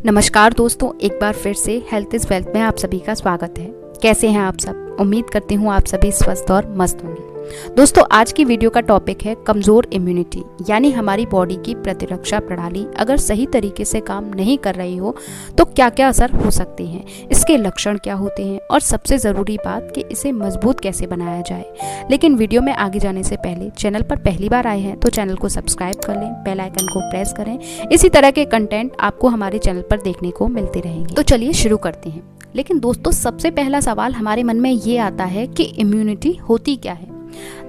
नमस्कार दोस्तों, एक बार फिर से हेल्थ इज़ वेल्थ में आप सभी का स्वागत है। कैसे हैं आप सब? उम्मीद करती हूँ आप सभी स्वस्थ और मस्त होंगे। दोस्तों, आज की वीडियो का टॉपिक है कमज़ोर इम्यूनिटी, यानी हमारी बॉडी की प्रतिरक्षा प्रणाली अगर सही तरीके से काम नहीं कर रही हो तो क्या क्या असर हो सकते हैं, इसके लक्षण क्या होते हैं और सबसे ज़रूरी बात कि इसे मजबूत कैसे बनाया जाए। लेकिन वीडियो में आगे जाने से पहले चैनल पर पहली बार आए हैं तो चैनल को सब्सक्राइब कर लें, बेल आइकन को प्रेस करें। इसी तरह के कंटेंट आपको हमारे चैनल पर देखने को मिलते रहेंगे। तो चलिए शुरू करते हैं। लेकिन दोस्तों, सबसे पहला सवाल हमारे मन में ये आता है कि इम्यूनिटी होती क्या है।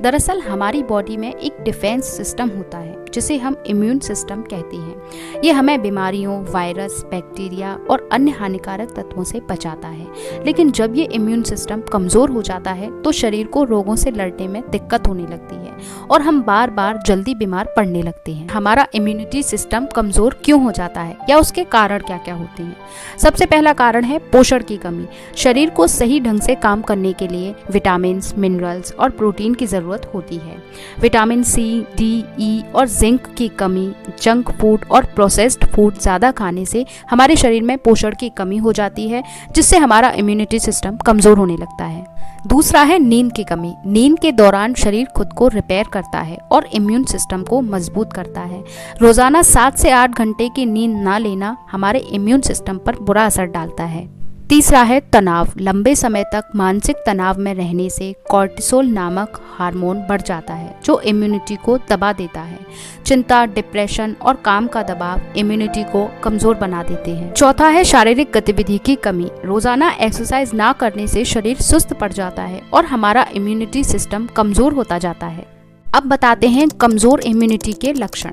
दरअसल हमारी बॉडी में एक डिफेंस सिस्टम होता है जिसे हम इम्यून सिस्टम कहते हैं। ये हमें बीमारियों, वायरस, बैक्टीरिया और अन्य हानिकारक तत्वों से बचाता है। लेकिन जब ये इम्यून सिस्टम कमज़ोर हो जाता है तो शरीर को रोगों से लड़ने में दिक्कत होने लगती है और हम बार बार जल्दी बीमार पड़ने लगते हैं। हमारा इम्यूनिटी सिस्टम कमज़ोर क्यों हो जाता है या उसके कारण क्या क्या होते हैं? सबसे पहला कारण है पोषण की कमी। शरीर को सही ढंग से काम करने के लिए विटामिन, मिनरल्स और प्रोटीन की ज़रूरत होती है। विटामिन सी, डी, ई और जिंक की कमी, जंक फूड और प्रोसेस्ड फूड ज़्यादा खाने से हमारे शरीर में पोषण की कमी हो जाती है, जिससे हमारा इम्यूनिटी सिस्टम कमज़ोर होने लगता है। दूसरा है नींद की कमी। नींद के दौरान शरीर खुद को रिपेयर करता है और इम्यून सिस्टम को मजबूत करता है। रोज़ाना 7 से 8 घंटे की नींद ना लेना हमारे इम्यून सिस्टम पर बुरा असर डालता है। तीसरा है तनाव। लंबे समय तक मानसिक तनाव में रहने से कॉर्टिसोल नामक हार्मोन बढ़ जाता है जो इम्यूनिटी को दबा देता है। चिंता, डिप्रेशन और काम का दबाव इम्यूनिटी को कमजोर बना देते हैं। चौथा है शारीरिक गतिविधि की कमी। रोजाना एक्सरसाइज ना करने से शरीर सुस्त पड़ जाता है और हमारा इम्यूनिटी सिस्टम कमजोर होता जाता है। अब बताते हैं कमजोर इम्यूनिटी के लक्षण।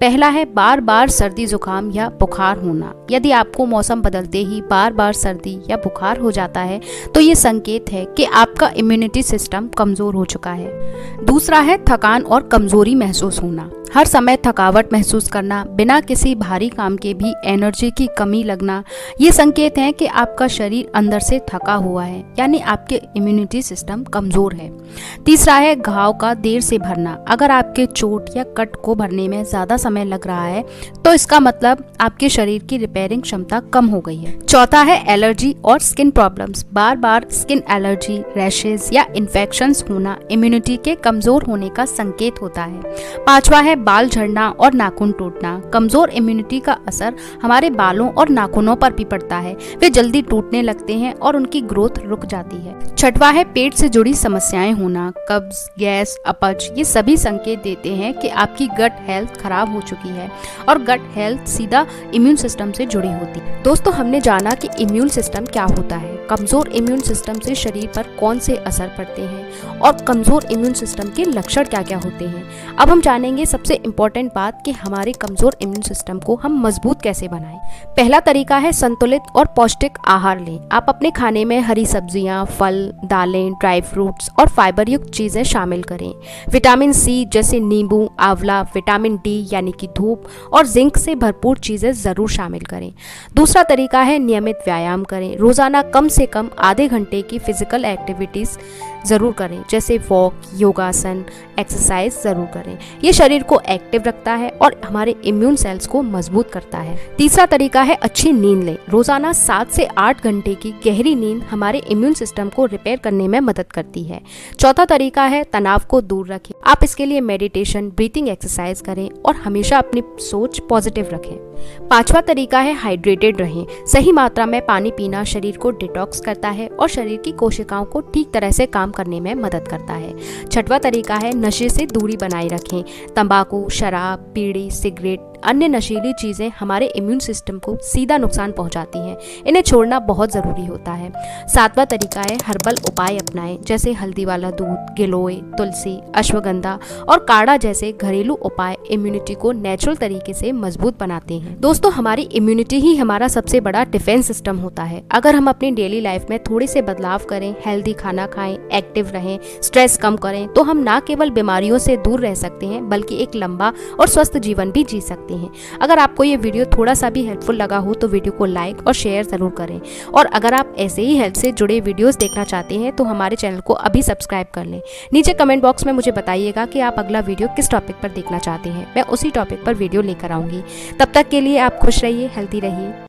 पहला है बार बार सर्दी, जुकाम या बुखार होना। यदि आपको मौसम बदलते ही बार बार सर्दी या बुखार हो जाता है तो ये संकेत है कि आपका इम्यूनिटी सिस्टम कमजोर हो चुका है। दूसरा है थकान और कमजोरी महसूस होना। हर समय थकावट महसूस करना, बिना किसी भारी काम के भी एनर्जी की कमी लगना, ये संकेत हैं कि आपका शरीर अंदर से थका हुआ है, यानी आपके इम्यूनिटी सिस्टम कमजोर है। तीसरा है घाव का देर से भरना। अगर आपके चोट या कट को भरने में ज़्यादा समय लग रहा है तो इसका मतलब आपके शरीर की रिपेयरिंग क्षमता कम हो गई है। चौथा है एलर्जी और स्किन प्रॉब्लम्स। बार बार स्किन एलर्जी, रैशेज या इन्फेक्शंस होना इम्यूनिटी के कमजोर होने का संकेत होता है। पांचवा है बाल झड़ना और नाखून टूटना। कमजोर इम्यूनिटी का असर हमारे बालों और नाखूनों पर भी पड़ता है। वे जल्दी टूटने लगते हैं और उनकी ग्रोथ रुक जाती है। छठवा है पेट से जुड़ी समस्याएं होना। कब्ज, गैस, अपच, ये सभी संकेत देते हैं कि आपकी गट हेल्थ खराब हो चुकी है और गट हेल्थ सीधा इम्यून सिस्टम से जुड़ी होती है। दोस्तों, हमने जाना कि इम्यून सिस्टम क्या होता है, कमजोर इम्यून सिस्टम से शरीर पर कौन से असर पड़ते हैं और कमजोर इम्यून सिस्टम के लक्षण क्या क्या होते हैं। अब हम जानेंगे सबसे इम्पोर्टेंट बात कि हमारे कमजोर इम्यून सिस्टम को हम मजबूत कैसे बनाएं। पहला तरीका है संतुलित और पौष्टिक आहार लें। आप अपने खाने में हरी सब्जियां, फल, दालें, ड्राई फ्रूट्स और फाइबर युक्त चीजें शामिल करें। विटामिन सी जैसे नींबू, आंवला, विटामिन डी यानी कि धूप और जिंक से भरपूर चीजें जरूर शामिल करें। दूसरा तरीका है नियमित व्यायाम करें। रोजाना कम से कम आधे घंटे की फिजिकल एक्टिविटीज जरूर करें, जैसे वॉक, योगासन, एक्सरसाइज जरूर करें। ये शरीर को एक्टिव रखता है और हमारे इम्यून सेल्स को मजबूत करता है। तीसरा तरीका है अच्छी नींद लें। रोजाना 7 से 8 घंटे की गहरी नींद हमारे इम्यून सिस्टम को रिपेयर करने में मदद करती है। चौथा तरीका है तनाव को दूर रखें। आप इसके लिए मेडिटेशन, ब्रीथिंग एक्सरसाइज करें और हमेशा अपनी सोच पॉजिटिव रखें। पांचवा तरीका है हाइड्रेटेड रहें। सही मात्रा में पानी पीना शरीर को डिटॉक्स करता है और शरीर की कोशिकाओं को ठीक तरह से काम करने में मदद करता है। छठवां तरीका है नशे से दूरी बनाए रखें। तंबाकू, शराब, बीड़ी, सिगरेट, अन्य नशीली चीजें हमारे इम्यून सिस्टम को सीधा नुकसान पहुंचाती हैं। इन्हें छोड़ना बहुत जरूरी होता है। सातवां तरीका है हर्बल उपाय अपनाएं, जैसे हल्दी वाला दूध, गिलोय, तुलसी, अश्वगंधा और काढ़ा जैसे घरेलू उपाय इम्यूनिटी को नेचुरल तरीके से मजबूत बनाते हैं। दोस्तों, हमारी इम्यूनिटी ही हमारा सबसे बड़ा डिफेंस सिस्टम होता है। अगर हम अपनी डेली लाइफ में थोड़े से बदलाव करें, हेल्दी खाना खाएं, एक्टिव रहें, स्ट्रेस कम करें, तो हम ना केवल बीमारियों से दूर रह सकते हैं बल्कि एक लंबा और स्वस्थ जीवन भी जी सकते हैं। अगर आपको ये वीडियो थोड़ा सा भी हेल्पफुल लगा हो तो वीडियो को लाइक और शेयर जरूर करें। और अगर आप ऐसे ही हेल्थ से जुड़े वीडियोस देखना चाहते हैं तो हमारे चैनल को अभी सब्सक्राइब कर लें। नीचे कमेंट बॉक्स में मुझे बताइएगा कि आप अगला वीडियो किस टॉपिक पर देखना चाहते हैं। मैं उसी टॉपिक पर वीडियो लेकर आऊंगी। तब तक के लिए आप खुश रहिए, हेल्थी रहिए।